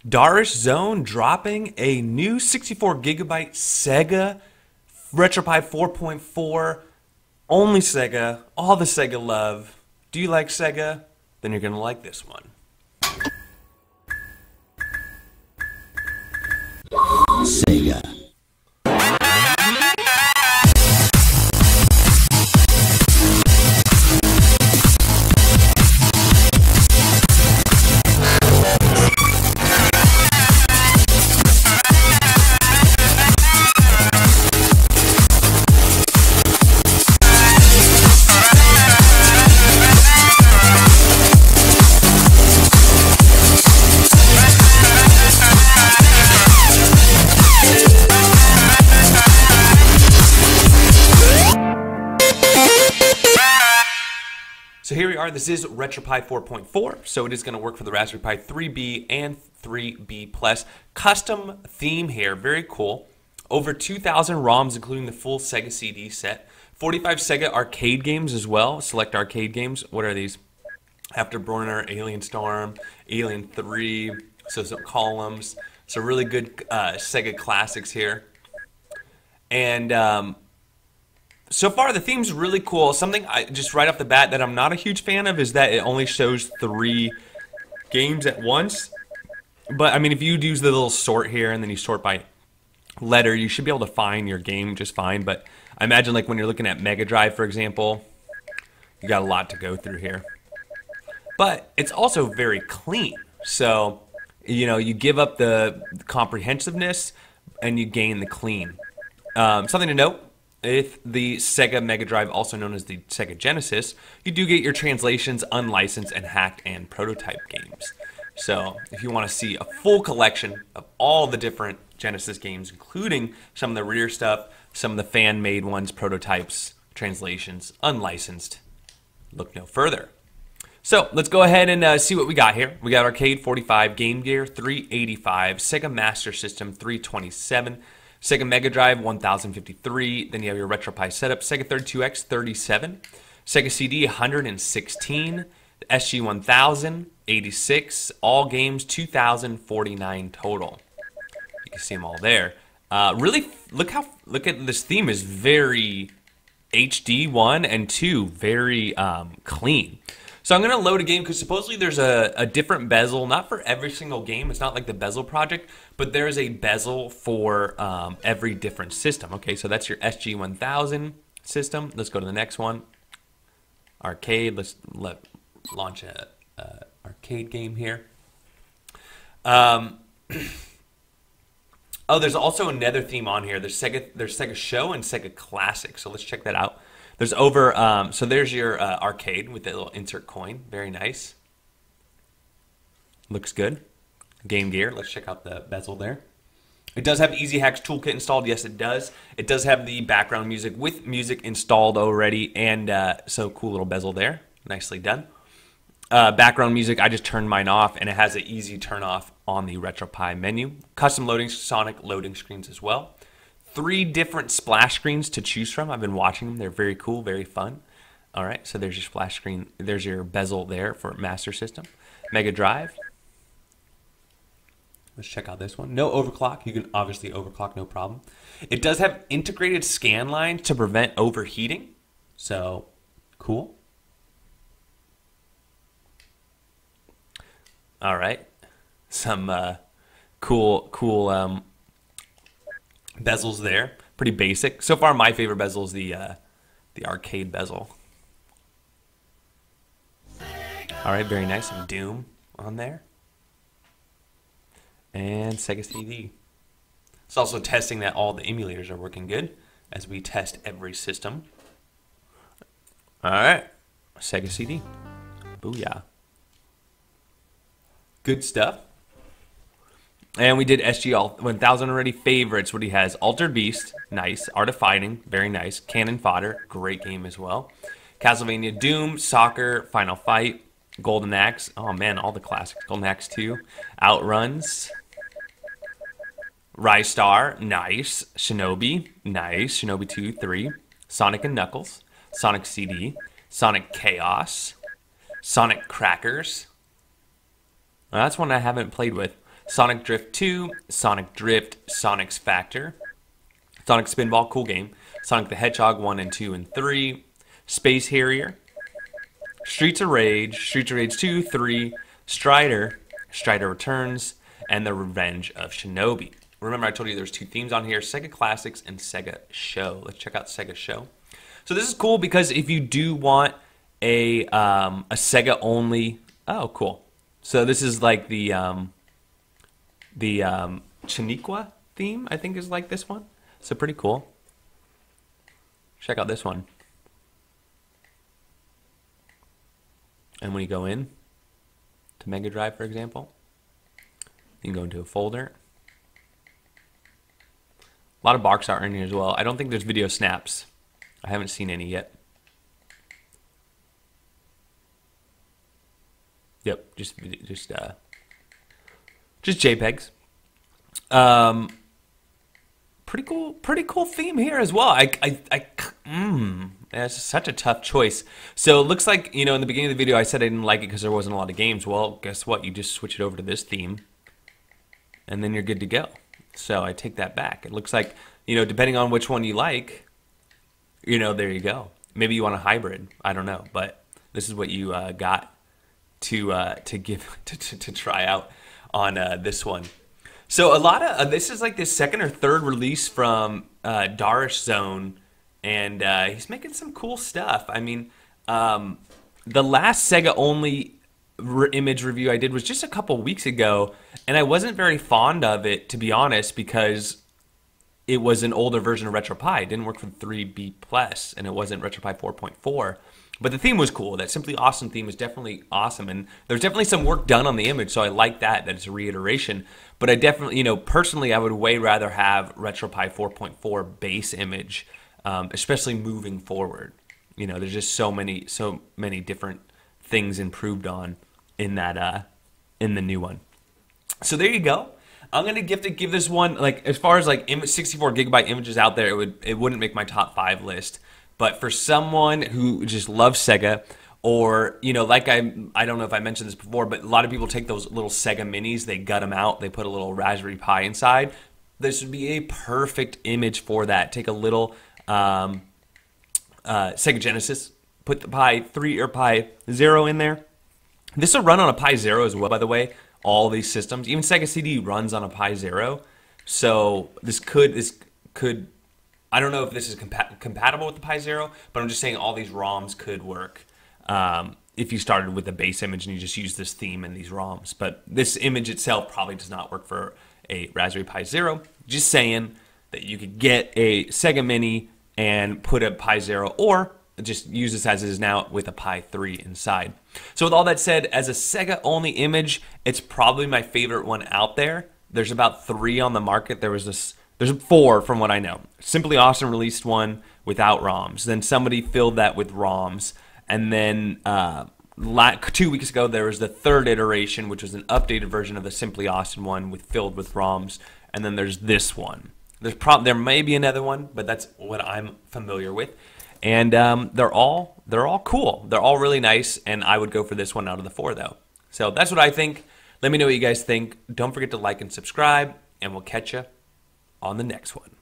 Darish Zone dropping a new 64 gigabyte Sega Retropie 4.4. Only Sega, all the Sega love. Do you like Sega? Then you're gonna like this one. Sega. So here we are. This is Retropie 4.4, so it is going to work for the Raspberry Pi 3B and 3B Plus. Custom theme here, very cool. Over 2,000 ROMs, including the full Sega CD set. 45 Sega arcade games as well. Select arcade games. What are these? Afterburner, Alien Storm, Alien 3, so some columns. So really good Sega classics here. And so far, the theme's really cool. Something just right off the bat that I'm not a huge fan of is that it only shows 3 games at once. But, I mean, if you use the little sort here and then you sort by letter, you should be able to find your game just fine. But I imagine, like, when you're looking at Mega Drive, for example, you got a lot to go through here. But it's also very clean. So, you know, you give up the comprehensiveness and you gain the clean. Something to note. With the Sega Mega Drive, also known as the Sega Genesis, you do get your translations, unlicensed, and hacked and prototype games. So if you want to see a full collection of all the different Genesis games, including some of the rear stuff, some of the fan-made ones, prototypes, translations, unlicensed, look no further. So let's go ahead and see what we got here. We got Arcade 45, Game Gear 385, Sega Master System 327, Sega Mega Drive 1053, then you have your Retropie setup, Sega 32X 37, Sega CD 116, the SG 1000 86, all games 2049 total. You can see them all there. Really, look at this theme is very HD 1 and 2, very clean. So I'm going to load a game because supposedly there's a different bezel, not for every single game. It's not like the Bezel project, but there's a bezel for every different system. Okay, so that's your SG 1000 system. Let's go to the next one. Arcade. Let's launch a arcade game here. Oh, there's also another theme on here. There's Sega Show and Sega Classic. So let's check that out. There's so there's your arcade with the little insert coin. Very nice. Looks good. Game Gear. Let's check out the bezel there. It does have Easy Hacks Toolkit installed. Yes, it does. It does have the background music with music installed already. And so cool little bezel there. Nicely done. Background music, I just turned mine off. And it has an easy turn off on the Retropie menu. Custom loading, Sonic loading screens as well. 3 different splash screens to choose from. I've been watching them. They're very cool, very fun. All right, so there's your splash screen. There's your bezel there for Master System. Mega Drive. Let's check out this one. No overclock. You can obviously overclock, no problem. It does have integrated scan lines to prevent overheating. So, cool. All right. Some cool bezels there, pretty basic. So far, my favorite bezel is the arcade bezel. All right, very nice. Some Doom on there, and Sega CD. It's also testing that all the emulators are working good as we test every system. All right, Sega CD. Booyah! Good stuff. And we did SG 1000 already. Favorites, what he has. Altered Beast, nice. Art of Fighting, very nice. Cannon Fodder, great game as well. Castlevania, Doom, Soccer, Final Fight, Golden Axe. Oh man, all the classics. Golden Axe 2. Outruns. Rise Star, nice. Shinobi, nice. Shinobi 2, 3. Sonic and Knuckles. Sonic CD. Sonic Chaos. Sonic Crackers. Well, that's one I haven't played with. Sonic Drift 2, Sonic Drift, Sonic's Factor, Sonic Spinball, cool game, Sonic the Hedgehog 1 and 2 and 3, Space Harrier, Streets of Rage 2, 3, Strider, Strider Returns, and The Revenge of Shinobi. Remember I told you there's 2 themes on here, Sega Classics and Sega Show. Let's check out Sega Show. So this is cool because if you do want a Sega only, oh cool. So this is like the Chiniqua theme, I think is like this one. So pretty cool. Check out this one. And when you go in to Mega Drive, for example, you can go into a folder. A lot of box art in here as well. I don't think there's video snaps. I haven't seen any yet. Yep, just JPEGs. Pretty cool theme here as well. That's such a tough choice. So it looks like, you know, in the beginning of the video I said I didn't like it because there wasn't a lot of games. Well, guess what? You just switch it over to this theme, and then you're good to go. So I take that back. It looks like, you know, depending on which one you like, you know, there you go. Maybe you want a hybrid. I don't know, but this is what you got to try out on this one. So a lot of this is like the second or third release from Darish Zone, and he's making some cool stuff. I mean, the last Sega only image review I did was just a couple weeks ago, and I wasn't very fond of it, to be honest, because it was an older version of Retropie. It didn't work for 3B Plus, and it wasn't Retropie 4.4. But the theme was cool. That Simply Awesome theme is definitely awesome, and there's definitely some work done on the image, so I like that it's a reiteration. But I definitely, you know, personally, I would way rather have Retropie 4.4 base image, especially moving forward. You know, there's just so many different things improved on in that in the new one. So there you go. I'm gonna give this one, like, as far as like 64 gigabyte images out there, it wouldn't make my top 5 list. But for someone who just loves Sega, or, you know, like I don't know if I mentioned this before, but a lot of people take those little Sega minis, they gut them out, they put a little Raspberry Pi inside. This would be a perfect image for that. Take a little Sega Genesis, put the Pi 3 or Pi 0 in there. This will run on a Pi 0 as well, by the way. All these systems, even Sega CD runs on a Pi 0. So this could. I don't know if this is compatible with the Pi 0, but I'm just saying all these ROMs could work if you started with a base image and you just use this theme and these ROMs. But this image itself probably does not work for a Raspberry Pi 0. Just saying that you could get a Sega Mini and put a Pi 0, or just use this as it is now with a Pi 3 inside. So with all that said, as a Sega only image, it's probably my favorite one out there. There's about 3 on the market. There's 4 from what I know. Simply Awesome released one without ROMs. Then somebody filled that with ROMs. And then 2 weeks ago, there was the 3rd iteration, which was an updated version of the Simply Awesome one filled with ROMs. And then there's this one. There may be another one, but that's what I'm familiar with. And they're all cool. They're all really nice, and I would go for this one out of the 4, though. So that's what I think. Let me know what you guys think. Don't forget to like and subscribe, and we'll catch you on the next one.